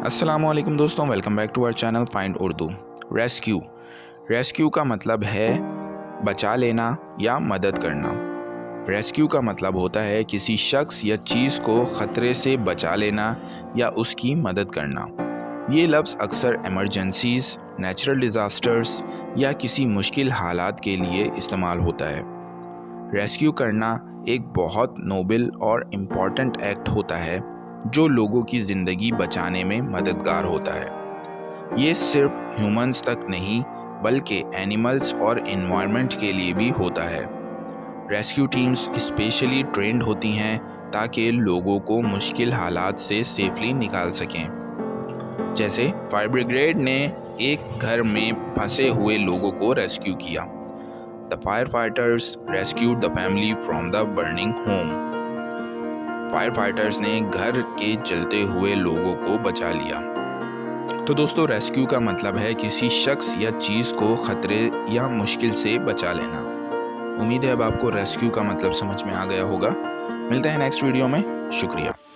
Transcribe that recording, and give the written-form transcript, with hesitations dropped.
السلام علیکم دوستوں، welcome back to our channel find Urdu. Rescue کا مطلب ہے بچا لینا یا مدد کرنا۔ ریسکیو کا مطلب ہوتا ہے کسی شخص یا چیز کو خطرے سے بچا لینا یا اس کی مدد کرنا۔ یہ لفظ اکثر ایمرجنسیز، نیچرل ڈیزاسٹرز یا کسی مشکل حالات کے لیے استعمال ہوتا ہے۔ ریسکیو کرنا ایک بہت نوبل اور امپورٹنٹ ایکٹ ہوتا ہے جو لوگوں کی زندگی بچانے میں مددگار ہوتا ہے۔ یہ صرف ہیومنز تک نہیں بلکہ اینیملز اور انوائرمنٹ کے لیے بھی ہوتا ہے۔ ریسکیو ٹیمز اسپیشلی ٹرینڈ ہوتی ہیں تاکہ لوگوں کو مشکل حالات سے سیفلی نکال سکیں۔ جیسے فائر بریگیڈ نے ایک گھر میں پھنسے ہوئے لوگوں کو ریسکیو کیا۔ The firefighters rescued the family from the burning home۔ Fire fighters نے گھر کے جلتے ہوئے لوگوں کو بچا لیا۔ تو دوستو، ریسکیو کا مطلب ہے کسی شخص یا چیز کو خطرے یا مشکل سے بچا لینا۔ امید ہے اب آپ کو ریسکیو کا مطلب سمجھ میں آ گیا ہوگا۔ ملتے ہیں نیکسٹ ویڈیو میں۔ شکریہ۔